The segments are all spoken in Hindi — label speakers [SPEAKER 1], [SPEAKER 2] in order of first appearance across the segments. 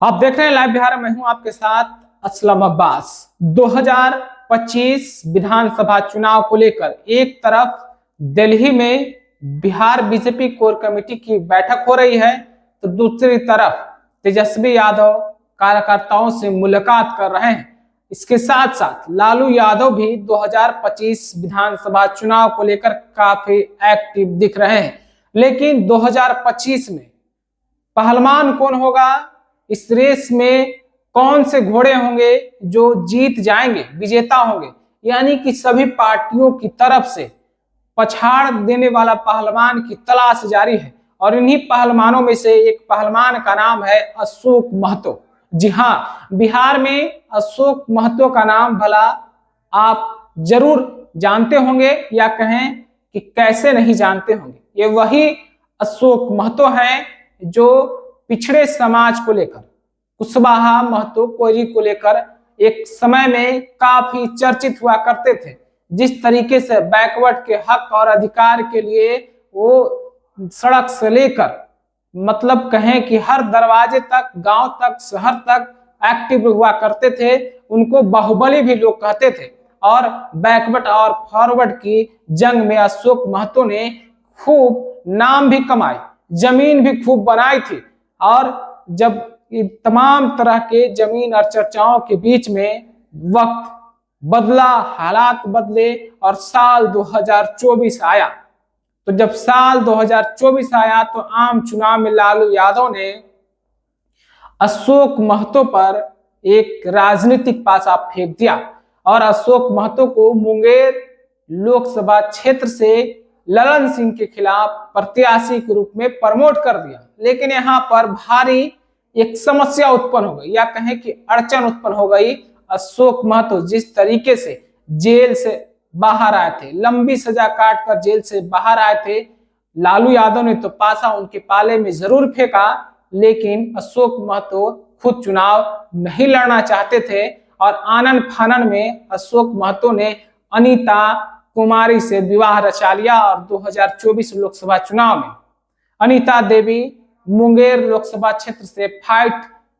[SPEAKER 1] आप देख रहे हैं लाइव बिहार। मैं हूं आपके साथ असलम अब्बास। 2025 विधानसभा चुनाव को लेकर एक तरफ दिल्ली में बिहार बीजेपी कोर कमेटी की बैठक हो रही है, तो दूसरी तरफ तेजस्वी यादव कार्यकर्ताओं से मुलाकात कर रहे हैं। इसके साथ साथ लालू यादव भी 2025 विधानसभा चुनाव को लेकर काफी एक्टिव दिख रहे हैं। लेकिन 2025 में पहलवान कौन होगा, इस रेस में कौन से घोड़े होंगे जो जीत जाएंगे, विजेता होंगे, यानी कि सभी पार्टियों की तरफ से पछाड़ देने वाला पहलवान की तलाश जारी है। और इन्हीं पहलवानों में से एक पहलवान का नाम है अशोक महतो। जी हाँ, बिहार में अशोक महतो का नाम भला आप जरूर जानते होंगे, या कहें कि कैसे नहीं जानते होंगे। ये वही अशोक महतो हैं जो पिछड़े समाज को लेकर, कुशवाहा महतो कोरी को लेकर एक समय में काफी चर्चित हुआ करते थे। जिस तरीके से बैकवर्ड के हक और अधिकार के लिए वो सड़क से लेकर मतलब कहें कि हर दरवाजे तक, गांव तक, शहर तक एक्टिव हुआ करते थे, उनको बाहुबली भी लोग कहते थे। और बैकवर्ड और फॉरवर्ड की जंग में अशोक महतो ने खूब नाम भी कमाई, जमीन भी खूब बनाई थी। और जब तमाम तरह के जमीन और चर्चाओं के बीच में वक्त बदला, हालात बदले और साल 2024 आया, तो जब साल 2024 आया तो आम चुनाव में लालू यादव ने अशोक महतो पर एक राजनीतिक पासा फेंक दिया और अशोक महतो को मुंगेर लोकसभा क्षेत्र से ललन सिंह के खिलाफ प्रत्याशी के रूप में प्रमोट कर दिया। लेकिन यहाँ पर भारी एक समस्या उत्पन्न हो गई, या कहें कि अड़चन उत्पन्न हो गई। अशोक महतो जिस तरीके से जेल से बाहर आए थे, लंबी सजा काट कर जेल से बाहर आए थे, लालू यादव ने तो पासा उनके पाले में जरूर फेंका, लेकिन अशोक महतो खुद चुनाव नहीं लड़ना चाहते थे। और आनन फानन में अशोक महतो ने अनीता कुमारी से विवाह रचा लिया और 2024 लोकसभा चुनाव में अनीता देवी मुंगेर लोकसभा क्षेत्र से फाइट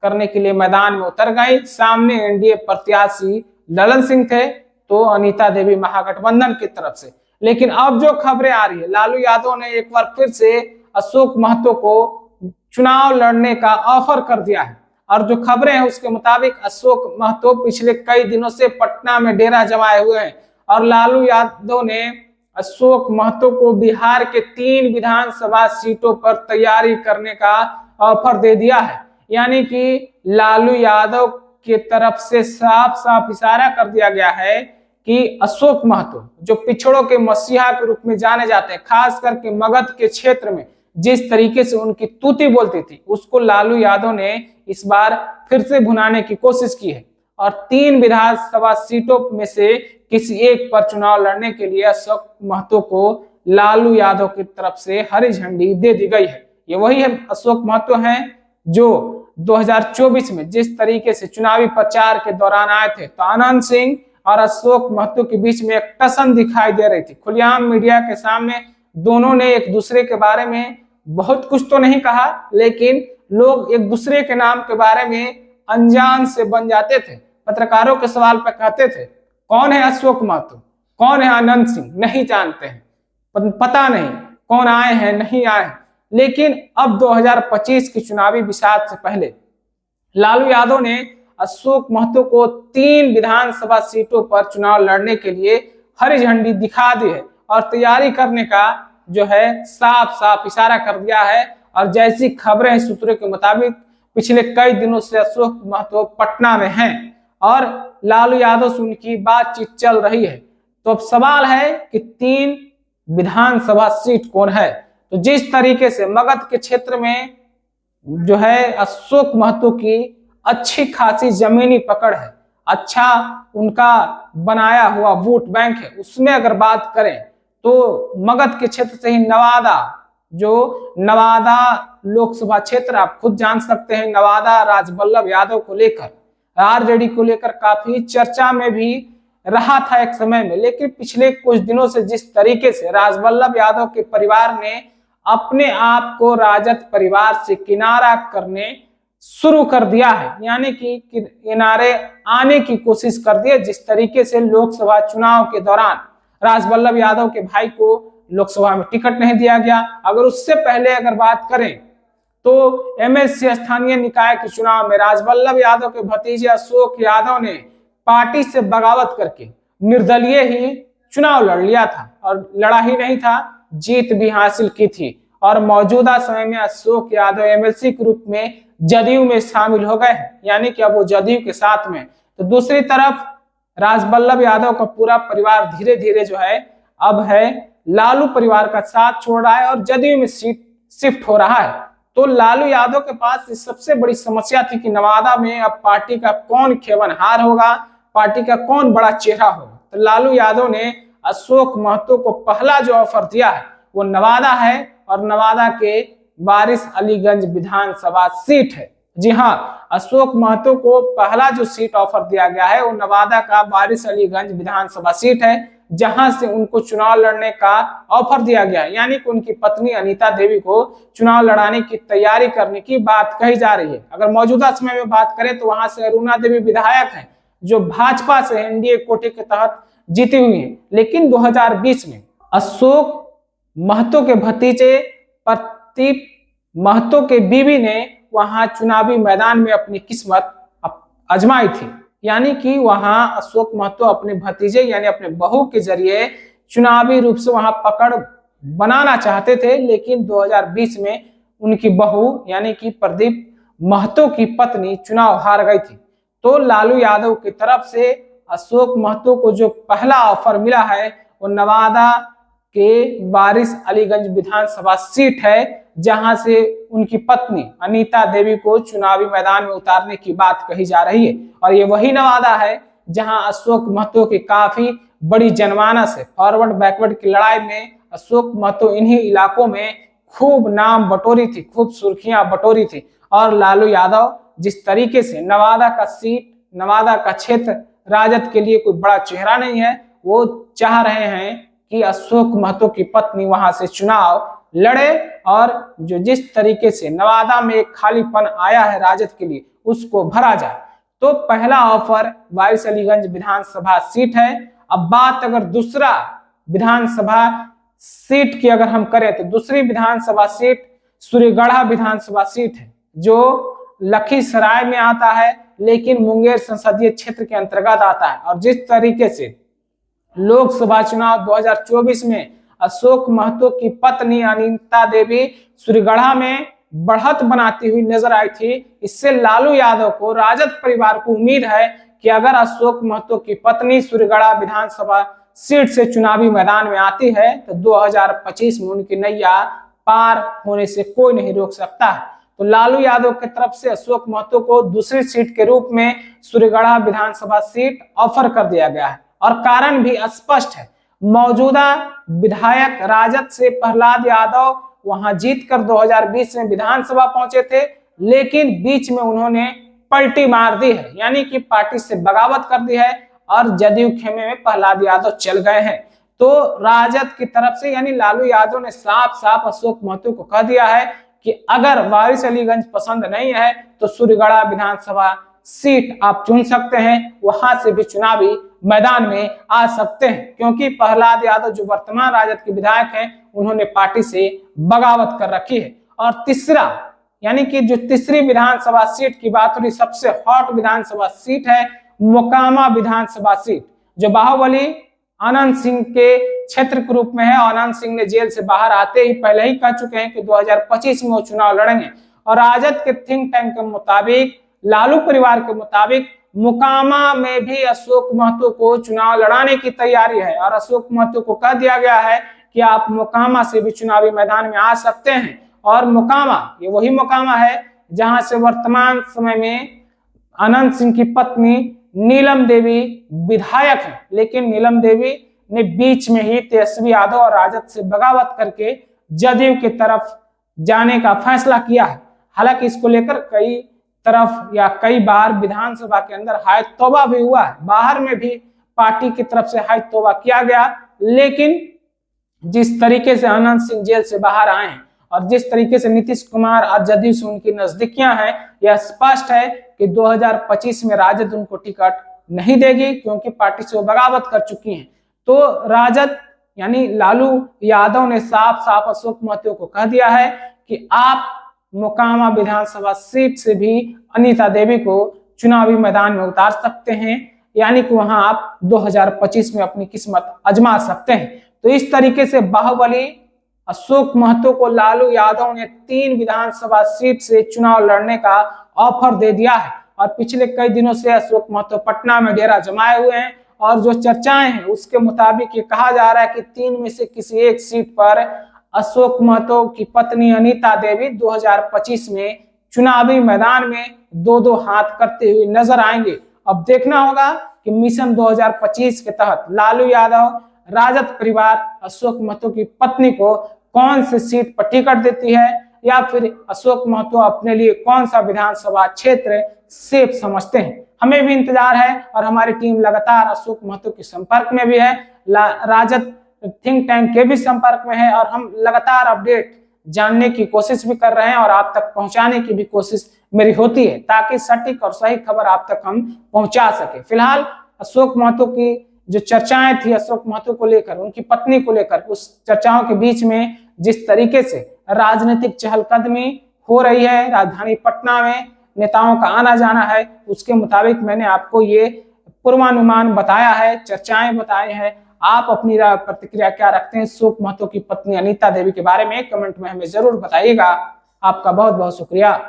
[SPEAKER 1] करने के लिए मैदान में उतर गई। सामने एनडीए प्रत्याशी ललन सिंह थे, तो अनीता देवी महागठबंधन की तरफ से। लेकिन अब जो खबरें आ रही है, लालू यादव ने एक बार फिर से अशोक महतो को चुनाव लड़ने का ऑफर कर दिया है। और जो खबरें हैं उसके मुताबिक अशोक महतो पिछले कई दिनों से पटना में डेरा जमाए हुए हैं और लालू यादव ने अशोक महतो को बिहार के 3 विधानसभा सीटों पर तैयारी करने का ऑफर दे दिया है। यानी कि लालू यादव की तरफ से साफ साफ इशारा कर दिया गया है कि अशोक महतो जो पिछड़ों के मसीहा के रूप में जाने जाते हैं, खास करके मगध के क्षेत्र में जिस तरीके से उनकी तूती बोलती थी, उसको लालू यादव ने इस बार फिर से भुनाने की कोशिश की है। और 3 विधानसभा सीटों में से किसी एक पर चुनाव लड़ने के लिए अशोक महतो को लालू यादव की तरफ से हरी झंडी दे दी गई है। ये वही है अशोक महतो हैं जो 2024 में जिस तरीके से चुनावी प्रचार के दौरान आए थे, तो आनंद सिंह और अशोक महतो के बीच में एक टसन दिखाई दे रही थी। खुलेआम मीडिया के सामने दोनों ने एक दूसरे के बारे में बहुत कुछ तो नहीं कहा, लेकिन लोग एक दूसरे के नाम के बारे में अनजान से बन जाते थे। पत्रकारों के सवाल पर कहते थे कौन है अशोक महतो, कौन है आनंद सिंह, नहीं जानते हैं, पता नहीं कौन आए हैं, नहीं आए हैं। लेकिन अब 2025 की चुनावी बिसात से पहले लालू यादव ने अशोक महतो को 3 विधानसभा सीटों पर चुनाव लड़ने के लिए हरी झंडी दिखा दी है और तैयारी करने का जो है साफ साफ इशारा कर दिया है। और जैसी खबरें सूत्रों के मुताबिक पिछले कई दिनों से अशोक महतो पटना में हैं और लालू यादव से उनकी बातचीत चल रही है। तो अब सवाल है कि 3 विधानसभा सीट कौन है। तो जिस तरीके से मगध के क्षेत्र में जो है अशोक महतो की अच्छी खासी जमीनी पकड़ है, अच्छा उनका बनाया हुआ वोट बैंक है, उसमें अगर बात करें तो मगध के क्षेत्र से ही नवादा, जो नवादा लोकसभा क्षेत्र आप खुद जान सकते हैं, नवादा राजवल्लभ यादव को लेकर, आरजेडी को लेकर काफी चर्चा में भी रहा था एक समय में। लेकिन पिछले कुछ दिनों से जिस तरीके से राजवल्लभ यादव के परिवार ने अपने आप को राजद परिवार से किनारा करने शुरू कर दिया है, यानी कि किनारे आने की कोशिश कर दी है। जिस तरीके से लोकसभा चुनाव के दौरान राजवल्लभ यादव के भाई को लोकसभा में टिकट नहीं दिया गया, अगर उससे पहले अगर बात करें तो एमएलसी स्थानीय निकाय के चुनाव में राजवल्लभ यादव के भतीजे अशोक यादव ने पार्टी से बगावत करके निर्दलीय ही चुनाव लड़ लिया था, और लड़ा ही नहीं था, जीत भी हासिल की थी। और मौजूदा समय में अशोक यादव एमएलसी के रूप में जदयू में शामिल हो गए हैं, यानी कि अब वो जदयू के साथ में। तो दूसरी तरफ राजवल्लभ यादव का पूरा परिवार धीरे धीरे जो है अब है लालू परिवार का साथ छोड़ रहा है और जदयू में सीट शिफ्ट हो रहा है। तो लालू यादव के पास सबसे बड़ी समस्या थी कि नवादा में अब पार्टी का कौन खेवनहार होगा, पार्टी का कौन बड़ा चेहरा होगा। तो लालू यादव ने अशोक महतो को पहला जो ऑफर दिया है वो नवादा है, और नवादा के वारिस अलीगंज विधानसभा सीट है। जी हाँ, अशोक महतो को पहला जो सीट ऑफर दिया गया है वो नवादा का वारिस अलीगंज विधानसभा सीट है, जहां से उनको चुनाव लड़ने का ऑफर दिया गया है। यानी कि उनकी पत्नी अनीता देवी को चुनाव लड़ाने की तैयारी करने की बात कही जा रही है। अगर मौजूदा समय में बात करें तो वहां से अरुणा देवी विधायक हैं जो भाजपा से एनडीए कोटे के तहत जीती हुई है। लेकिन 2020 में अशोक महतो के भतीजे प्रदीप महतो के बीवी ने वहां चुनावी मैदान में अपनी किस्मत आजमाई थी, यानी कि वहां अशोक महतो अपने भतीजे यानी अपने बहू के जरिए चुनावी रूप से वहां पकड़ बनाना चाहते थे। लेकिन 2020 में उनकी बहू यानी कि प्रदीप महतो की पत्नी चुनाव हार गई थी। तो लालू यादव की तरफ से अशोक महतो को जो पहला ऑफर मिला है वो नवादा के वारिस अलीगंज विधानसभा सीट है, जहां से उनकी पत्नी अनीता देवी को चुनावी मैदान में उतारने की बात कही जा रही है। और ये वही नवादा है जहां अशोक महतो की काफी बड़ी जनमानस है। फॉरवर्ड बैकवर्ड की लड़ाई में अशोक महतो इन्हीं इलाकों में खूब नाम बटोरी थी, खूब सुर्खियां बटोरी थी। और लालू यादव जिस तरीके से नवादा का सीट, नवादा का क्षेत्र राजद के लिए कोई बड़ा चेहरा नहीं है, वो चाह रहे हैं कि अशोक महतो की पत्नी वहां से चुनाव लड़े, और जो जिस तरीके से नवादा में एक खालीपन आया है राजद के लिए उसको भरा जाए। तो पहला ऑफर वारिस अलीगंज विधानसभा सीट है। अब बात अगर दूसरा विधानसभा सीट की अगर हम करें तो दूसरी विधानसभा सीट सूर्यगढ़ा विधानसभा सीट है, जो लखीसराय में आता है लेकिन मुंगेर संसदीय क्षेत्र के अंतर्गत आता है। और जिस तरीके से लोकसभा चुनाव 2024 में अशोक महतो की पत्नी अनीता देवी सूर्यगढ़ा में बढ़त बनाती हुई नजर आई थी, इससे लालू यादव को, राजद परिवार को उम्मीद है कि अगर अशोक महतो की पत्नी सूर्यगढ़ा विधानसभा सीट से चुनावी मैदान में आती है तो 2025 में उनकी नैया पार होने से कोई नहीं रोक सकता है। तो लालू यादव की तरफ से अशोक महतो को दूसरी सीट के रूप में सूर्यगढ़ा विधानसभा सीट ऑफर कर दिया गया है, और कारण भी स्पष्ट है। मौजूदा विधायक राजद से प्रहलाद यादव वहां जीतकर 2020 में विधानसभा पहुंचे थे, लेकिन बीच में उन्होंने पलटी मार दी है, यानी कि पार्टी से बगावत कर दी है और जदयू खेमे में प्रहलाद यादव चल गए हैं। तो राजद की तरफ से यानी लालू यादव ने साफ साफ अशोक महतो को कह दिया है कि अगर वारिस अलीगंज पसंद नहीं है तो सूर्यगढ़ा विधानसभा सीट आप चुन सकते हैं, वहां से भी चुनावी मैदान में आ सकते हैं, क्योंकि प्रहलाद यादव जो वर्तमान राजद के विधायक हैं उन्होंने पार्टी से बगावत कर रखी है। और तीसरा यानी कि जो तीसरी विधानसभा सीट की बात हो रही, सबसे हॉट विधानसभा सीट है मोकामा विधानसभा सीट, जो बाहुबली आनंद सिंह के क्षेत्र के रूप में है। आनंद सिंह ने जेल से बाहर आते ही पहले ही कह चुके हैं कि 2025 में वो चुनाव लड़ेंगे। और राजद के थिंक टैंक के मुताबिक, लालू परिवार के मुताबिक, मोकामा में भी अशोक महतो को चुनाव लड़ाने की तैयारी है, और अशोक महतो को कह दिया गया है कि आप मोकामा से भी चुनावी मैदान में आ सकते हैं। और मोकामा ये वही मोकामा है जहां से वर्तमान समय में आनंद सिंह की पत्नी नीलम देवी विधायक है, लेकिन नीलम देवी ने बीच में ही तेजस्वी यादव और राजद से बगावत करके जदयू की तरफ जाने का फैसला किया है। हालांकि इसको लेकर कई तरफ या कई बार विधानसभा के अंदर हाय तौबा भी हुआ है, बाहर में भी पार्टी की तरफ से हाय तौबा किया गया। लेकिन जिस तरीके से आनंद सिंह जेल से बाहर आए हैं और जिस तरीके से नीतीश कुमार और जदयू से उनकी नजदीकियां हैं, यह स्पष्ट है कि 2025 में राजद उनको टिकट नहीं देगी, क्योंकि पार्टी से वो बगावत कर चुकी हैं। तो राजद यानी लालू यादव ने साफ साफ अशोक महतो को कह दिया है कि आप मोकामा विधानसभा सीट से भी अनीता देवी को चुनावी मैदान में उतार सकते हैं, यानी कि वहां आप 2025 में अपनी किस्मत आजमा सकते हैं। तो इस तरीके से बाहुबली अशोक महतो को लालू यादव ने 3 विधानसभा सीट से चुनाव लड़ने का ऑफर दे दिया है और पिछले कई दिनों से अशोक महतो पटना में डेरा जमाए हुए हैं और जो चर्चाएं हैं उसके मुताबिक ये कहा जा रहा है कि 3 में से किसी एक सीट पर अशोक महतो की पत्नी अनीता देवी 2025 में चुनावी मैदान में दो हाथ करते हुए नजर आएंगे। अब देखना होगा कि मिशन 2025 के तहत लालू यादव राजद परिवार अशोक महतो की पत्नी को कौन सी सीट पर टिकट देती है, या फिर अशोक महतो अपने लिए कौन सा विधानसभा क्षेत्र सेफ समझते हैं। हमें भी इंतजार है और हमारी टीम लगातार अशोक महतो के संपर्क में भी है, राजद थिंक टैंक के भी संपर्क में है और हम लगातार अपडेट जानने की कोशिश भी कर रहे हैं और आप तक पहुंचाने की भी कोशिश मेरी होती है, ताकि सटीक और सही खबर आप तक हम पहुंचा सके। फिलहाल अशोक महतो की जो चर्चाएं थी अशोक महतो को लेकर, उनकी पत्नी को लेकर, उस चर्चाओं के बीच में जिस तरीके से राजनीतिक चहलकदमी हो रही है राजधानी पटना में, नेताओं का आना जाना है, उसके मुताबिक मैंने आपको ये पूर्वानुमान बताया है, चर्चाएं बताए हैं। आप अपनी प्रतिक्रिया क्या रखते हैं अशोक महतो की पत्नी अनीता देवी के बारे में, कमेंट में हमें जरूर बताइएगा। आपका बहुत बहुत शुक्रिया।